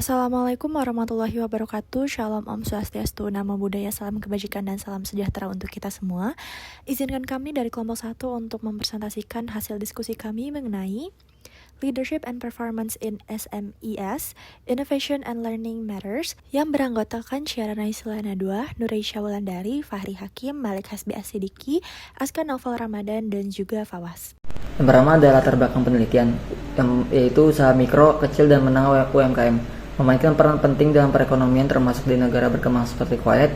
Assalamualaikum warahmatullahi wabarakatuh. Shalom Om Swastiastu, Namo Buddhaya, salam kebajikan dan salam sejahtera untuk kita semua. Izinkan kami dari kelompok 1 untuk mempresentasikan hasil diskusi kami mengenai Leadership and Performance in SMES, Innovation and Learning Matters, yang beranggotakan Syarana Islana 2, Nureisha Wulandari, Fahri Hakim, Malik Hasbi Asidiki, Aska Novel Ramadan, dan juga Fawas. Yang pertama adalah latar belakang penelitian, yaitu usaha mikro, kecil, dan menengah UMKM memainkan peran penting dalam perekonomian termasuk di negara berkembang seperti Kuwait.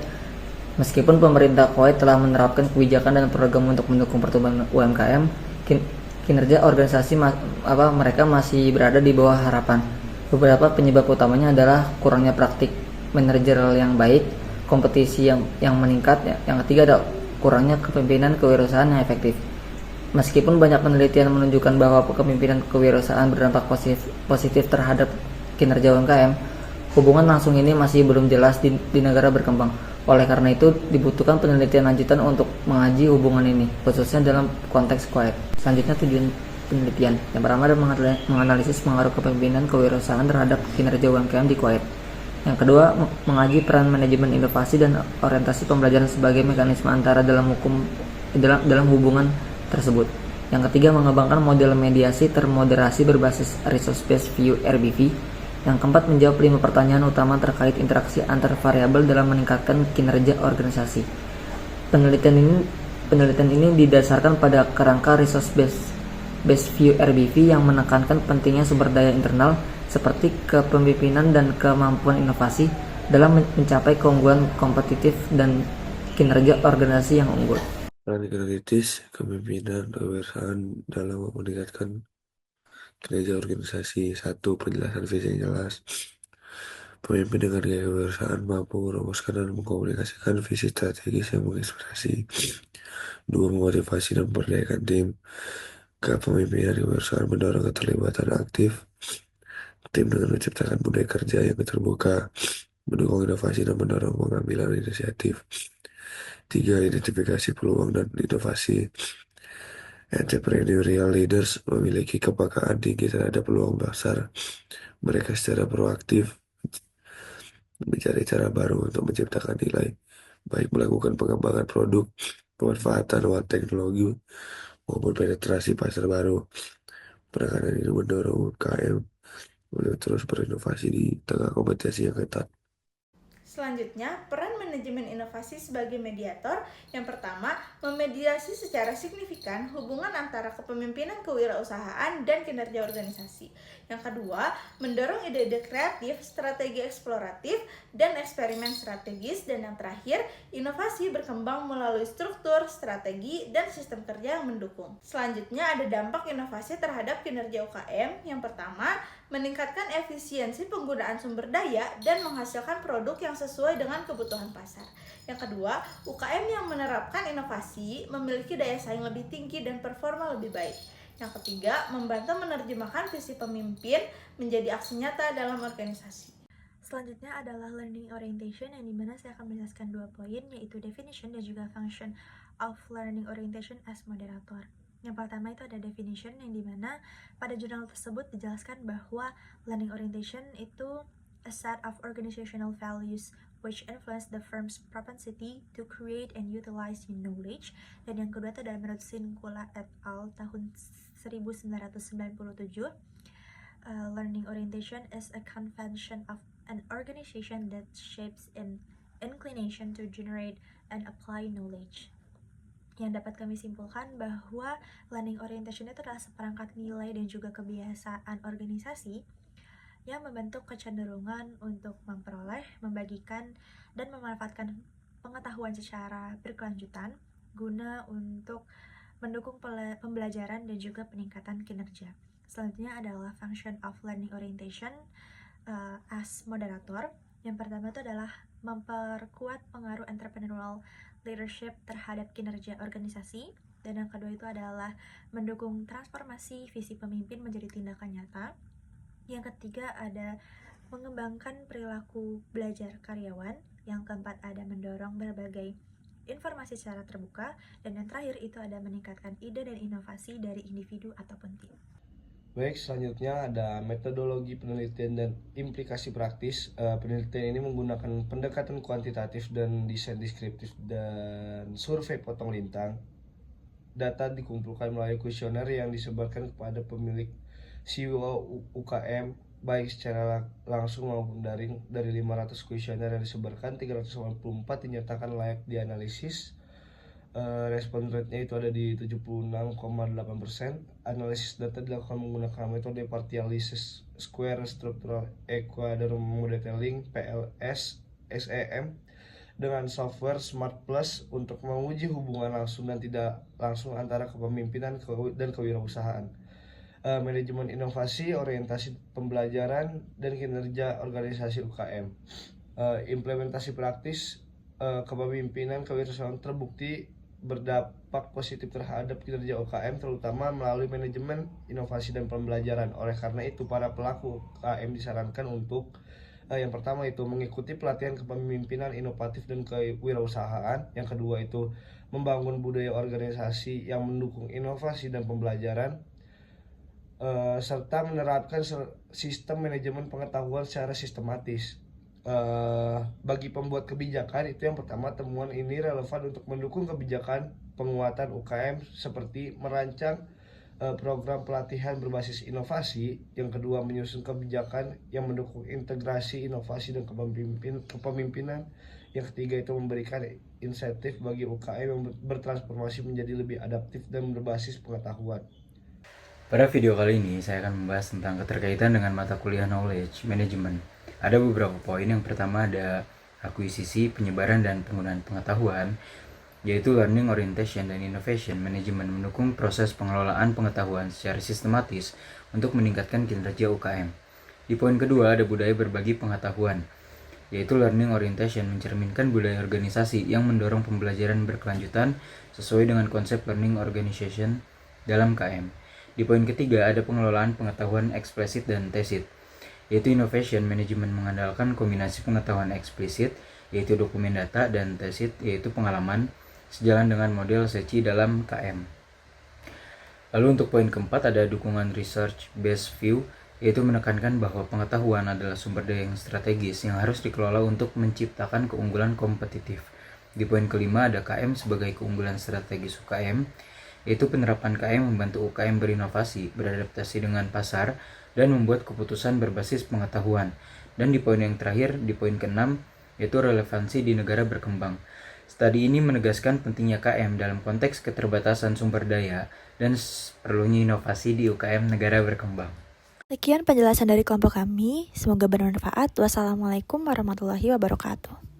Meskipun pemerintah Kuwait telah menerapkan kebijakan dan program untuk mendukung pertumbuhan UMKM, kinerja organisasi mereka masih berada di bawah harapan. Beberapa penyebab utamanya adalah kurangnya praktik manajerial yang baik, kompetisi yang meningkat. Yang ketiga adalah kurangnya kepemimpinan kewirausahaan yang efektif. Meskipun banyak penelitian menunjukkan bahwa kepemimpinan kewirausahaan berdampak positif terhadap kinerja UMKM, hubungan langsung ini masih belum jelas di negara berkembang. Oleh karena itu, dibutuhkan penelitian lanjutan untuk mengaji hubungan ini, khususnya dalam konteks Kuwait. Selanjutnya, tujuan penelitian. Yang pertama adalah menganalisis pengaruh kepemimpinan kewirausahaan terhadap kinerja UMKM di Kuwait. Yang kedua, mengaji peran manajemen inovasi dan orientasi pembelajaran sebagai mekanisme antara dalam hubungan tersebut. Yang ketiga, mengembangkan model mediasi termoderasi berbasis resource-based view (RBV). Yang keempat, menjawab 5 pertanyaan utama terkait interaksi antar variabel dalam meningkatkan kinerja organisasi. Penelitian ini didasarkan pada kerangka resource-based view (RBV) yang menekankan pentingnya sumber daya internal seperti kepemimpinan dan kemampuan inovasi dalam mencapai keunggulan kompetitif dan kinerja organisasi yang unggul. Peran kritis kepemimpinan kewirausahaan dalam meningkatkan kinerja organisasi. 1. Penjelasan visi yang jelas. Pemimpin dengan gaya kewirausahaan mampu merumuskan dan mengkomunikasikan visi strategis yang menginspirasi. 2. Memotivasi dan memberdayakan tim. Kepemimpinan kewirausahaan mendorong keterlibatan aktif tim dengan menciptakan budaya kerja yang terbuka, mendukung inovasi dan mendorong pengambilan inisiatif. 3. Identifikasi peluang dan inovasi. Entrepreneurial leaders memiliki kepekaan tinggi terhadap peluang besar. Mereka secara proaktif mencari cara baru untuk menciptakan nilai, baik melakukan pengembangan produk, pemanfaatan teknologi, maupun penetrasi pasar baru. Penekanan ini mendorong UMKM untuk terus berinovasi di tengah kompetisi yang ketat. Selanjutnya, peran manajemen inovasi sebagai mediator. Yang pertama, memediasi secara signifikan hubungan antara kepemimpinan kewirausahaan dan kinerja organisasi. Yang kedua, mendorong ide-ide kreatif, strategi eksploratif, dan eksperimen strategis. Dan yang terakhir, inovasi berkembang melalui struktur, strategi, dan sistem kerja yang mendukung. Selanjutnya, ada dampak inovasi terhadap kinerja UKM. Yang pertama, meningkatkan efisiensi penggunaan sumber daya dan menghasilkan produk yang sesuai dengan kebutuhan pasar. Yang kedua, UKM yang menerapkan inovasi memiliki daya saing lebih tinggi dan performa lebih baik. Yang ketiga, membantu menerjemahkan visi pemimpin menjadi aksi nyata dalam organisasi. Selanjutnya adalah learning orientation, yang dimana saya akan menjelaskan 2 poin, yaitu definition dan juga function of learning orientation as moderator. Yang pertama itu ada definition, yang dimana pada jurnal tersebut dijelaskan bahwa learning orientation itu a set of organizational values which influence the firm's propensity to create and utilize new knowledge. Dan yang kedua itu adalah menurut Sinkula et al. Tahun 1997. Learning orientation is a convention of an organization that shapes an inclination to generate and apply knowledge. Yang dapat kami simpulkan bahwa learning orientation itu adalah seperangkat nilai dan juga kebiasaan organisasi yang membentuk kecenderungan untuk memperoleh, membagikan, dan memanfaatkan pengetahuan secara berkelanjutan guna untuk mendukung pembelajaran dan juga peningkatan kinerja. Selanjutnya adalah function of learning orientation as moderator. Yang pertama itu adalah memperkuat pengaruh entrepreneurial leadership terhadap kinerja organisasi. Dan yang kedua itu adalah mendukung transformasi visi pemimpin menjadi tindakan nyata. Yang ketiga ada mengembangkan perilaku belajar karyawan. Yang keempat ada mendorong berbagai informasi secara terbuka. Dan yang terakhir itu ada meningkatkan ide dan inovasi dari individu ataupun tim. Baik, selanjutnya ada metodologi penelitian dan implikasi praktis. Penelitian ini menggunakan pendekatan kuantitatif dan desain deskriptif dan survei potong lintang. Data dikumpulkan melalui kuesioner yang disebarkan kepada pemilik siswa UKM baik secara langsung maupun daring. Dari 500 kuesioner yang disebarkan, 384 dinyatakan layak dianalisis. Respon rate-nya itu ada di 76,8%. Analisis data dilakukan menggunakan metode partial least square structural equation modeling PLS SEM dengan software Smart Plus untuk menguji hubungan langsung dan tidak langsung antara kepemimpinan dan kewirausahaan. Manajemen inovasi, orientasi pembelajaran, dan kinerja organisasi UKM. Implementasi praktis kepemimpinan kewirausahaan terbukti berdampak positif terhadap kinerja UKM, terutama melalui manajemen inovasi dan pembelajaran. Oleh karena itu, para pelaku UKM disarankan untuk yang pertama itu mengikuti pelatihan kepemimpinan inovatif dan kewirausahaan. Yang kedua itu membangun budaya organisasi yang mendukung inovasi dan pembelajaran, serta menerapkan sistem manajemen pengetahuan secara sistematis. Bagi pembuat kebijakan, itu yang pertama, temuan ini relevan untuk mendukung kebijakan penguatan UKM seperti merancang program pelatihan berbasis inovasi. Yang kedua, menyusun kebijakan yang mendukung integrasi inovasi dan kepemimpinan. Yang ketiga itu memberikan insentif bagi UKM yang bertransformasi menjadi lebih adaptif dan berbasis pengetahuan. Pada video kali ini, saya akan membahas tentang keterkaitan dengan mata kuliah Knowledge Management. Ada beberapa poin. Yang pertama ada akuisisi, penyebaran, dan penggunaan pengetahuan, yaitu Learning Orientation dan Innovation Management mendukung proses pengelolaan pengetahuan secara sistematis untuk meningkatkan kinerja UKM. Di poin kedua ada budaya berbagi pengetahuan, yaitu Learning Orientation mencerminkan budaya organisasi yang mendorong pembelajaran berkelanjutan sesuai dengan konsep Learning Organization dalam KM. Di poin ketiga ada pengelolaan pengetahuan eksplisit dan tacit, yaitu Innovation Management mengandalkan kombinasi pengetahuan eksplisit, yaitu dokumen data, dan tacit, yaitu pengalaman, sejalan dengan model SECI dalam KM. Lalu untuk poin keempat ada dukungan research based view, yaitu menekankan bahwa pengetahuan adalah sumber daya yang strategis yang harus dikelola untuk menciptakan keunggulan kompetitif. Di poin kelima ada KM sebagai keunggulan strategis UKM, yaitu penerapan KM membantu UKM berinovasi, beradaptasi dengan pasar, dan membuat keputusan berbasis pengetahuan. Dan di poin yang terakhir, di poin ke-6, yaitu relevansi di negara berkembang. Studi ini menegaskan pentingnya KM dalam konteks keterbatasan sumber daya dan perlunya inovasi di UKM negara berkembang. Sekian penjelasan dari kelompok kami, semoga bermanfaat. Wassalamualaikum warahmatullahi wabarakatuh.